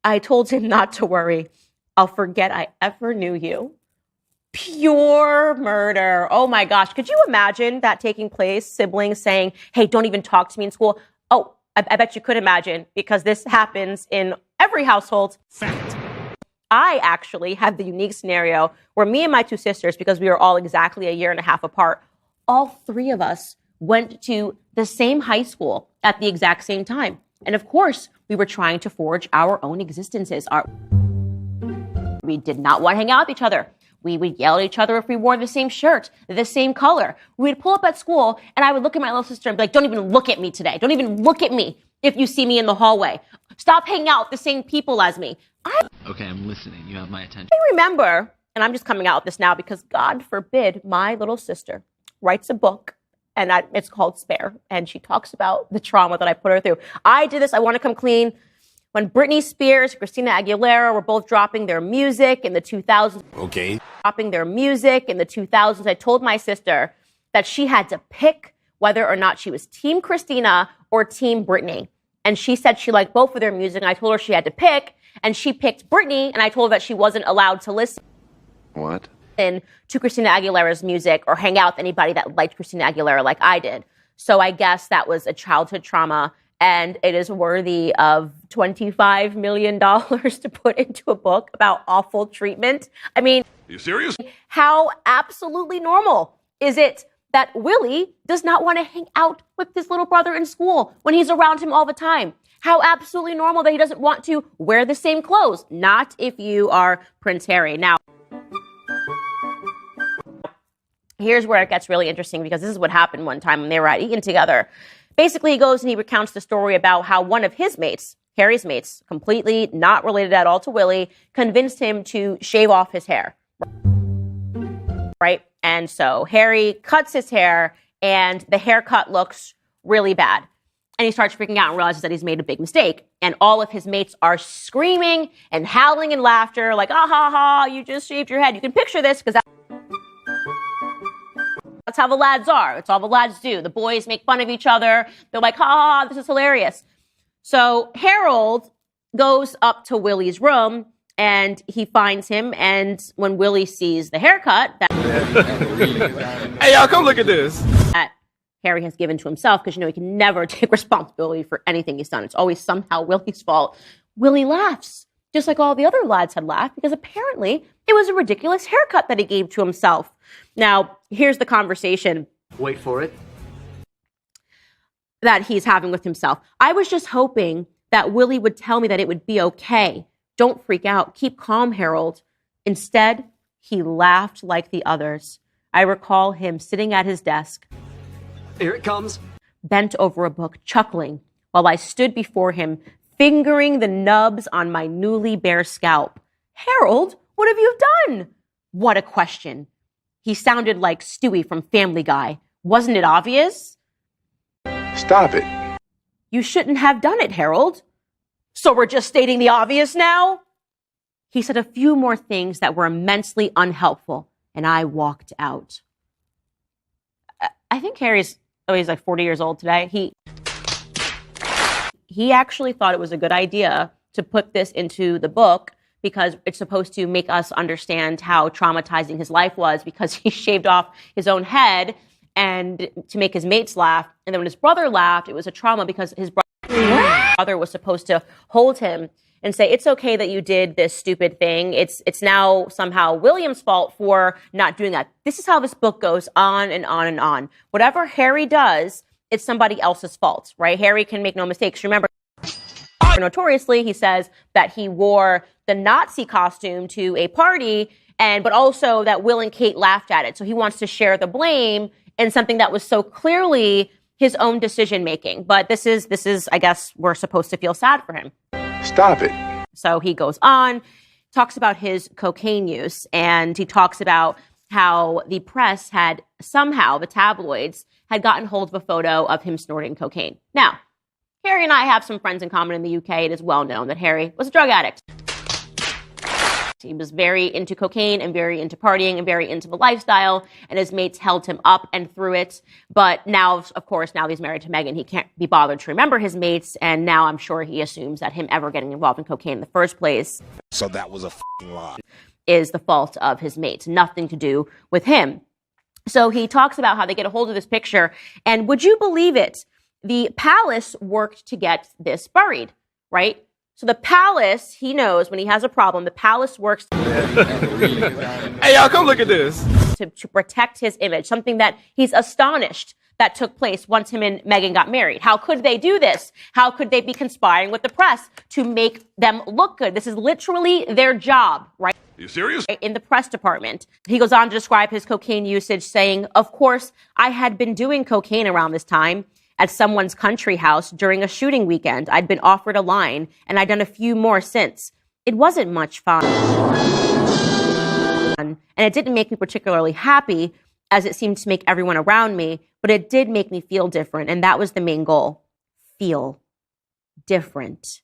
I told him not to worry. I'll forget I ever knew you. Pure murder. Oh my gosh. Could you imagine that taking place? Siblings saying, hey, don't even talk to me in school. Oh, I bet you could imagine, because this happens in every household. Fact. I actually had the unique scenario where me and my two sisters, because we were all exactly a year and a half apart, all three of us went to the same high school at the exact same time. And of course, we were trying to forge our own existences. We did not want to hang out with each other. We would yell at each other if we wore the same shirt, the same color. We would pull up at school, and I would look at my little sister and be like, don't even look at me today. Don't even look at me if you see me in the hallway. Stop hanging out with the same people as me. Okay, I'm listening. You have my attention. I remember, and I'm just coming out with this now because God forbid my little sister writes a book, and it's called Spare, and she talks about the trauma that I put her through. I did this. I want to come clean. When Britney Spears, Christina Aguilera were both dropping their music in the 2000s. Okay. Dropping their music in the 2000s, I told my sister that she had to pick whether or not she was Team Christina or Team Britney. And she said she liked both of their music, and I told her she had to pick, and she picked Britney, and I told her that she wasn't allowed to listen. What? To Christina Aguilera's music or hang out with anybody that liked Christina Aguilera like I did. So I guess that was a childhood trauma, and it is worthy of $25 million to put into a book about awful treatment. I mean, Are you serious? how absolutely normal is it that Willie does not want to hang out with his little brother in school when he's around him all the time? How absolutely normal that he doesn't want to wear the same clothes. Not if you are Prince Harry. Now, here's where it gets really interesting, because this is what happened one time when they were at Eton together. Basically, he goes and he recounts the story about how one of his mates, Harry's mates, completely not related at all to Willie, convinced him to shave off his hair. Right? And so Harry cuts his hair, and the haircut looks really bad. And he starts freaking out and realizes that he's made a big mistake. And all of his mates are screaming and howling in laughter, like, ah, ha, ha, you just shaved your head. You can picture this, because that's how the lads are. It's all the lads do. The boys make fun of each other. They're like, ha, ha, ha, this is hilarious. So Harold goes up to Willie's room, and he finds him. And when Willie sees the haircut Hey, y'all, come look at this. that Harry has given to himself, because, he can never take responsibility for anything he's done. It's always somehow Willie's fault. Willie laughs, just like all the other lads had laughed, because apparently it was a ridiculous haircut that he gave to himself. Now, here's the conversation. Wait for it. That he's having with himself. I was just hoping that Willie would tell me that it would be okay. Don't freak out. Keep calm, Harold. Instead, he laughed like the others. I recall him sitting at his desk. Here it comes. Bent over a book, chuckling, while I stood before him, fingering the nubs on my newly bare scalp. Harold, what have you done? What a question. He sounded like Stewie from Family Guy. Wasn't it obvious? Stop it. You shouldn't have done it, Harold. So we're just stating the obvious now? He said a few more things that were immensely unhelpful, and I walked out. I think he's like 40 years old today. He actually thought it was a good idea to put this into the book, because it's supposed to make us understand how traumatizing his life was, because he shaved off his own head and to make his mates laugh. And then when his brother laughed, it was a trauma, because his brother was supposed to hold him and say, it's okay that you did this stupid thing. It's now somehow William's fault for not doing that. This is how this book goes on and on and on. Whatever Harry does, it's somebody else's fault, right? Harry can make no mistakes. Remember, notoriously, he says that he wore the Nazi costume to a party, but also that Will and Kate laughed at it. So he wants to share the blame in something that was so clearly his own decision making. But this is, I guess, we're supposed to feel sad for him. Stop it. So he goes on, talks about his cocaine use, and he talks about how the press had somehow, the tabloids, had gotten hold of a photo of him snorting cocaine. Now, Harry and I have some friends in common in the UK. It is well known that Harry was a drug addict. He was very into cocaine and very into partying and very into the lifestyle, and his mates held him up and through it. But now, of course, now he's married to Meghan, he can't be bothered to remember his mates, and now I'm sure he assumes that him ever getting involved in cocaine in the first place, So that was a lie. is the fault of his mates, nothing to do with him. So he talks about how they get a hold of this picture, and would you believe it? The palace worked to get this buried, right? So the palace, he knows when he has a problem, the palace works Hey, y'all, come look at this. to protect his image, something that he's astonished that took place once him and Meghan got married. How could they do this? How could they be conspiring with the press to make them look good? This is literally their job, right? You serious? In the press department. He goes on to describe his cocaine usage, saying, "Of course, I had been doing cocaine around this time at someone's country house during a shooting weekend. I'd been offered a line, and I'd done a few more since. It wasn't much fun. And it didn't make me particularly happy, as it seemed to make everyone around me, but it did make me feel different, and that was the main goal. Feel different.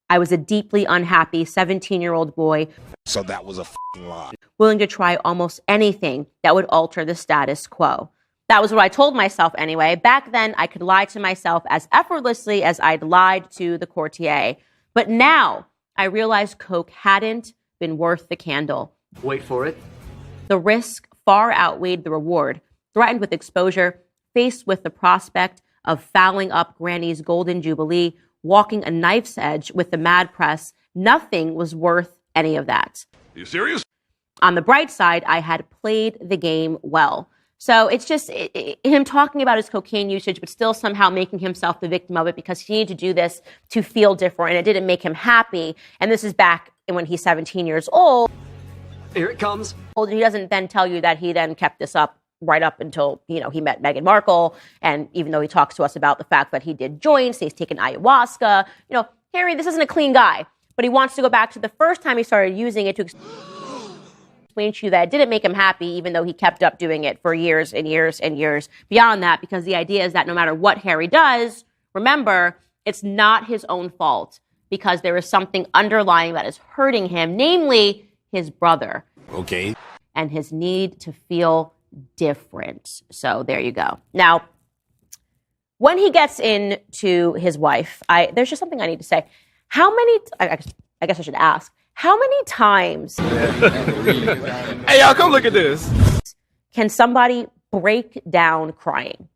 I was a deeply unhappy 17-year-old boy, So that was a lie. willing to try almost anything that would alter the status quo. That was what I told myself anyway. Back then, I could lie to myself as effortlessly as I'd lied to the courtier. But now, I realized coke hadn't been worth the candle. Wait for it. The risk far outweighed the reward. Threatened with exposure, faced with the prospect of fouling up Granny's golden jubilee, walking a knife's edge with the mad press, nothing was worth any of that. You serious? On the bright side, I had played the game well. So it's just him talking about his cocaine usage, but still somehow making himself the victim of it because he needed to do this to feel different, and it didn't make him happy. And this is back when he's 17 years old. Here it comes. He doesn't then tell you that he then kept this up right up until, he met Meghan Markle. And even though he talks to us about the fact that he did joints, he's taken ayahuasca, Harry, this isn't a clean guy. But he wants to go back to the first time he started using it to explain to you that it didn't make him happy, even though he kept up doing it for years and years and years beyond that, because the idea is that no matter what Harry does, remember, it's not his own fault because there is something underlying that is hurting him, namely his brother. Okay. And his need to feel different. So there you go. Now, when he gets into his wife, there's just something I need to say. How many, I guess I should ask, how many times Hey, y'all, come look at this. can somebody break down crying?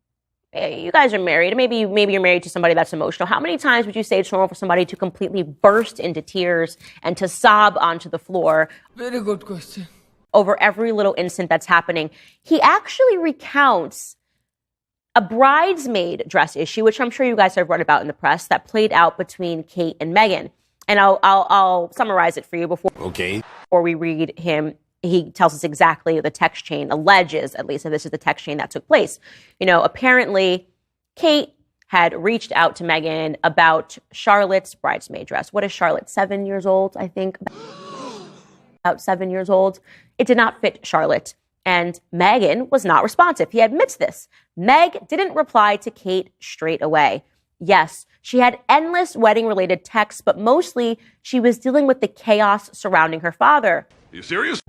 Hey, you guys are married. Maybe you're married to somebody that's emotional. How many times would you say it's normal for somebody to completely burst into tears and to sob onto the floor? Very good question. Over every little incident that's happening? He actually recounts a bridesmaid dress issue, which I'm sure you guys have read about in the press, that played out between Kate and Meghan. And I'll summarize it for you before we read him. He tells us exactly the text chain, alleges at least, and this is the text chain that took place. Apparently, Kate had reached out to Meghan about Charlotte's bridesmaid dress. What is Charlotte? 7 years old, I think. About 7 years old. It did not fit Charlotte. And Meghan was not responsive. He admits this. Meg didn't reply to Kate straight away. Yes, she had endless wedding-related texts, but mostly she was dealing with the chaos surrounding her father. You serious?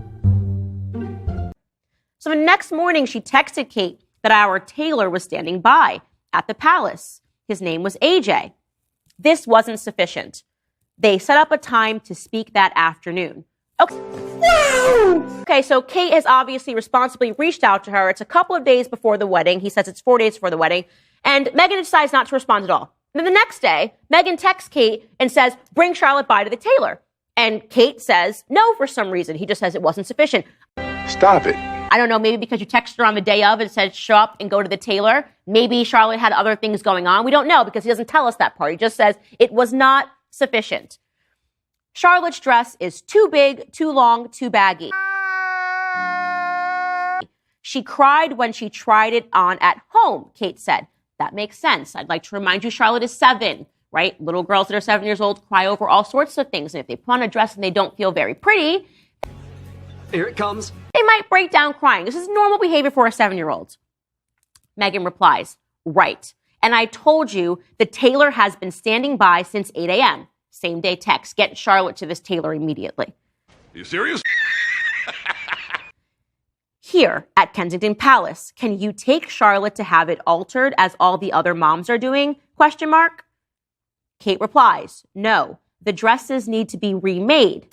So the next morning, she texted Kate that our tailor was standing by at the palace. His name was AJ. This wasn't sufficient. They set up a time to speak that afternoon. Okay, so Kate has obviously responsibly reached out to her. It's a couple of days before the wedding. He says it's 4 days before the wedding. And Meghan decides not to respond at all. And then the next day, Meghan texts Kate and says, bring Charlotte by to the tailor. And Kate says no for some reason. He just says it wasn't sufficient. Stop it. I don't know, maybe because you texted her on the day of and said, show up and go to the tailor. Maybe Charlotte had other things going on. We don't know because he doesn't tell us that part. He just says it was not sufficient. Charlotte's dress is too big, too long, too baggy. She cried when she tried it on at home, Kate said. That makes sense. I'd like to remind you, Charlotte is 7, right? Little girls that are 7 years old cry over all sorts of things. And if they put on a dress and they don't feel very pretty, Here it comes. they might break down crying. This is normal behavior for a 7-year-old. Meghan replies, right. And I told you the tailor has been standing by since 8 a.m. Same day text. Get Charlotte to this tailor immediately. You serious? Here at Kensington Palace, can you take Charlotte to have it altered as all the other moms are doing? ? Kate replies, no, the dresses need to be remade.